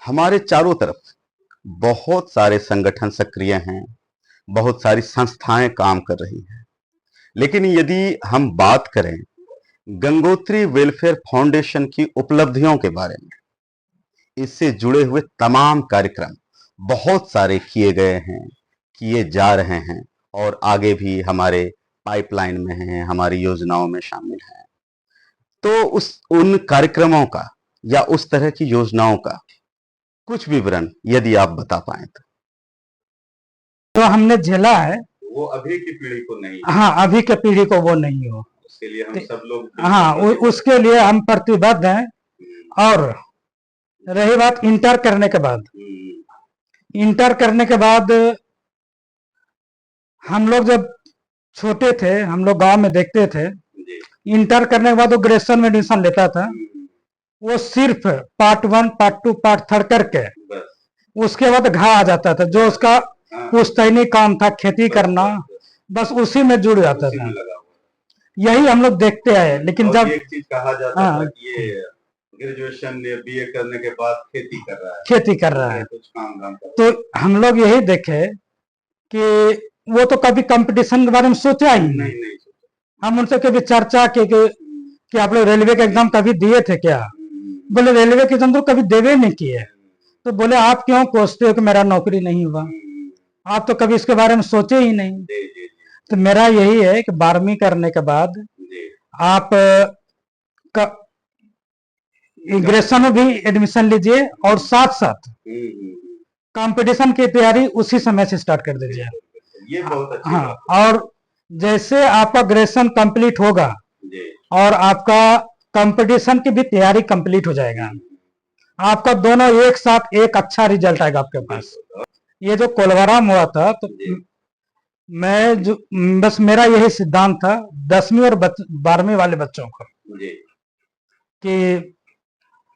हमारे चारों तरफ बहुत सारे संगठन सक्रिय हैं, बहुत सारी संस्थाएं काम कर रही हैं। लेकिन यदि हम बात करें गंगोत्री वेलफेयर फाउंडेशन की उपलब्धियों के बारे में, इससे जुड़े हुए तमाम कार्यक्रम बहुत सारे किए गए हैं, किए जा रहे हैं और आगे भी हमारे पाइपलाइन में हैं, हमारी योजनाओं में शामिल हैं। तो उन कार्यक्रमों का या उस तरह की योजनाओं का कुछ विवरण यदि आप बता पाएं तो हमने झेला है वो अभी की पीढ़ी को नहीं। हाँ, अभी के पीढ़ी को वो नहीं हो, उसके लिए हम सब लोग हाँ उसके लिए हम प्रतिबद्ध हैं। और रही बात इंटर करने के बाद, हम लोग जब छोटे थे, हम लोग गांव में देखते थे, इंटर करने के बाद वो ग्रेजुएशन में एडमिशन लेता था, वो सिर्फ पार्ट 1 पार्ट 2 पार्ट 3 करके उसके बाद घा आ जाता था। जो उसका पुश्तैनी काम था खेती करना, बस उसी में जुड़ जाता था। यही हम लोग देखते आए। लेकिन जब एक चीज कहा जाता था कि ये ग्रेजुएशन या बीए करने के बाद खेती कर रहा है कुछ काम तो हम लोग यही देखे कि वो तो कभी कंपटीशन के बारे में सोचा ही नहीं। हम उनसे कभी चर्चा की कि आप लोग रेलवे का एग्जाम कभी दिए थे क्या? बोले रेलवे के एग्जाम तो कभी देवे नहीं किए। तो बोले आप क्यों कोसते हो कि मेरा नौकरी नहीं हुआ? आप तो कभी इसके बारे में सोचे ही नहीं। तो मेरा यही है कि 12वीं करने के बाद आप ग्रेजुएशन में भी एडमिशन लीजिए और साथ साथ कंपटीशन की तैयारी उसी समय से स्टार्ट कर दीजिए। ये बहुत अच्छी हाँ, और जैसे आपका ग्रेजुएशन कंप्लीट होगा और आपका कंपटीशन की भी तैयारी कंप्लीट हो जाएगा, आपका दोनों एक साथ एक अच्छा रिजल्ट आएगा आपके पास। ये जो कोलवारा में हुआ था, तो बस मेरा यही सिद्धांत था 10वीं और 12वीं वाले बच्चों को कि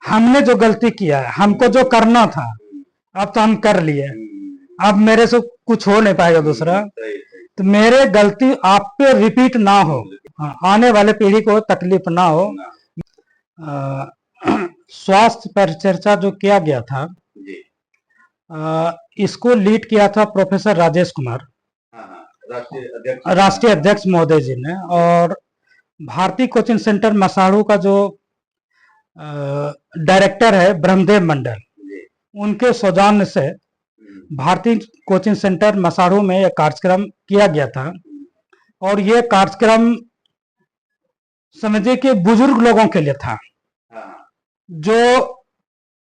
हमने जो गलती किया है, हमको जो करना था, अब तो हम कर लिए, अब मेरे से कुछ हो नहीं पाएगा दूसरा। तो मेरे गलती आप पे रिपीट ना हो, आने वाले पीढ़ी को तकलीफ ना हो। स्वास्थ्य परिचर्चा जो किया गया था, इसको लीड किया था प्रोफेसर राजेश कुमार, राष्ट्रीय अध्यक्ष महोदय जी ने। और भारतीय कोचिंग सेंटर मसाड़ू का जो डायरेक्टर है ब्रह्मदेव मंडल, उनके सौजन्य से भारतीय कोचिंग सेंटर मसाड़ू में यह कार्यक्रम किया गया था। और यह कार्यक्रम समझिए कि बुजुर्ग लोगों के लिए था, जो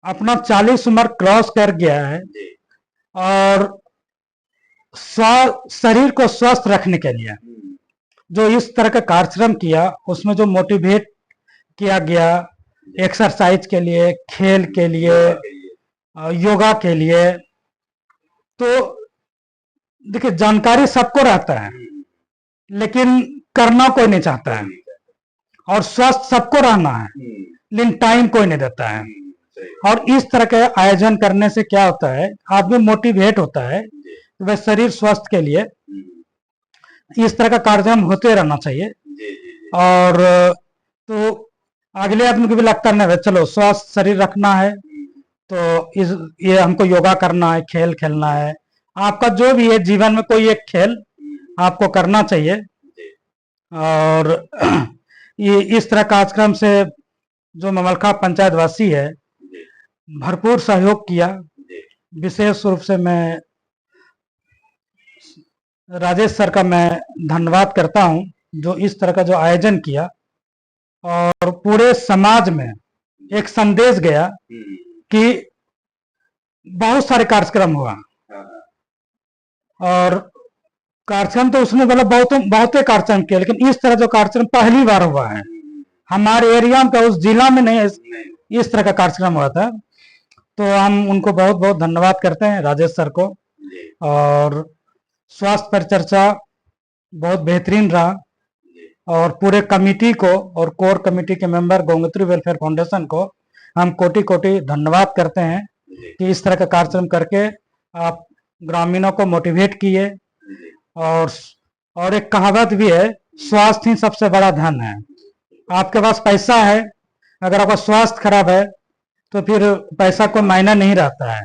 अपना 40 उम्र क्रॉस कर गया है और शरीर को स्वस्थ रखने के लिए जो इस तरह का कार्यक्रम किया, उसमें जो मोटिवेट किया गया एक्सरसाइज के लिए, खेल के लिए, योगा के लिए। तो देखिए, जानकारी सबको रहता है लेकिन करना कोई नहीं चाहता है, और स्वस्थ सबको रहना है लेकिन टाइम कोई नहीं देता है। और इस तरह के आयोजन करने से क्या होता है, आदमी मोटिवेट होता है। तो वह शरीर स्वस्थ के लिए इस तरह का कार्यक्रम होते रहना चाहिए। और तो अगले आदमी को भी लगता है चलो स्वस्थ शरीर रखना है, तो ये हमको योगा करना है, खेल खेलना है। आपका जो भी है जीवन में कोई एक खेल आपको करना चाहिए। और ये इस तरह कार्यक्रम से जो ममलखा पंचायत वासी है भरपूर सहयोग किया। विशेष रूप से मैं राजेश सर का मैं धन्यवाद करता हूं, जो इस तरह का जो आयोजन किया और पूरे समाज में एक संदेश गया कि बहुत सारे कार्यक्रम हुआ। और कार्यक्रम तो उसने मतलब बहुत कार्यक्रम किया, लेकिन इस तरह जो कार्यक्रम पहली बार हुआ है हमारे एरिया में, उस जिला में नहीं इस तरह का कार्यक्रम हुआ था। तो हम उनको बहुत बहुत धन्यवाद करते हैं राजेश सर को। और स्वास्थ्य परिचर्चा बहुत बेहतरीन रहा, और पूरे कमेटी को और कोर कमेटी के मेंबर गंगोत्री वेलफेयर फाउंडेशन को हम कोटि कोटि धन्यवाद करते हैं कि इस तरह का कार्यक्रम करके आप ग्रामीणों को मोटिवेट किए। और एक कहावत भी है, स्वास्थ्य ही सबसे बड़ा धन है। आपके पास पैसा है, अगर आपका स्वास्थ्य खराब है तो फिर पैसा को मायना नहीं रहता है।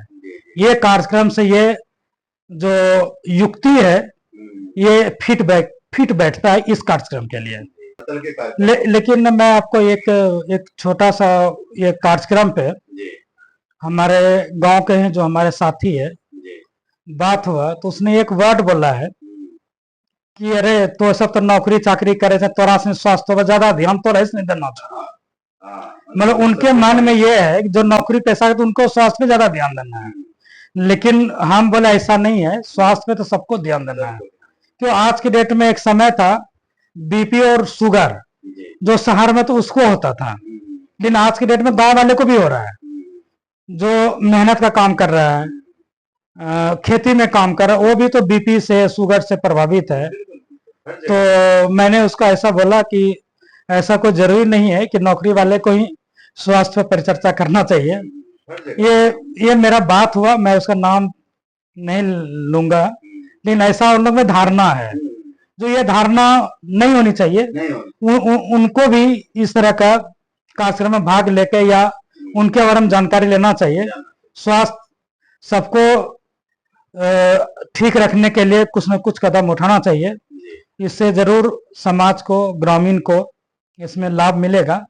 ये कार्यक्रम से ये जो युक्ति है ये फिट बैठता है इस कार्यक्रम के लिए। लेकिन मैं आपको एक छोटा सा ये कार्यक्रम पे हमारे गांव के हैं जो हमारे साथी है बात हुआ, तो उसने एक वर्ड बोला है कि अरे तो सब तो नौकरी चाकरी करे थे, तोरा से स्वास्थ्य पर ज्यादा ध्यान तो रहे नहीं देना चाहिए। मतलब उनके मन में ये है कि जो नौकरी पेशा है तो उनको स्वास्थ्य पे ज्यादा ध्यान देना है, लेकिन हम बोले ऐसा नहीं है, स्वास्थ्य पे तो सबको ध्यान देना है। क्यों आज की डेट में एक समय था बीपी और शुगर जो शहर में तो उसको होता था, लेकिन आज की डेट में गांव वाले को भी हो रहा है। जो मेहनत का काम कर रहा है, खेती में काम कर रहा है, वो भी तो बीपी से शुगर से प्रभावित है। तो मैंने उसको ऐसा बोला कि ऐसा कोई जरूरी नहीं है कि नौकरी वाले को ही स्वास्थ्य पर परिचर्चा करना चाहिए। ये मेरा बात हुआ, मैं उसका नाम नहीं लूंगा, लेकिन ऐसा उन लोग में धारणा है जो ये धारणा नहीं होनी चाहिए। उनको भी इस तरह का कार्यक्रम में भाग लेके या उनके बारे में जानकारी लेना चाहिए। स्वास्थ्य सबको ठीक रखने के लिए कुछ न कुछ कदम उठाना चाहिए, इससे जरूर समाज को, ग्रामीण को इसमें लाभ मिलेगा।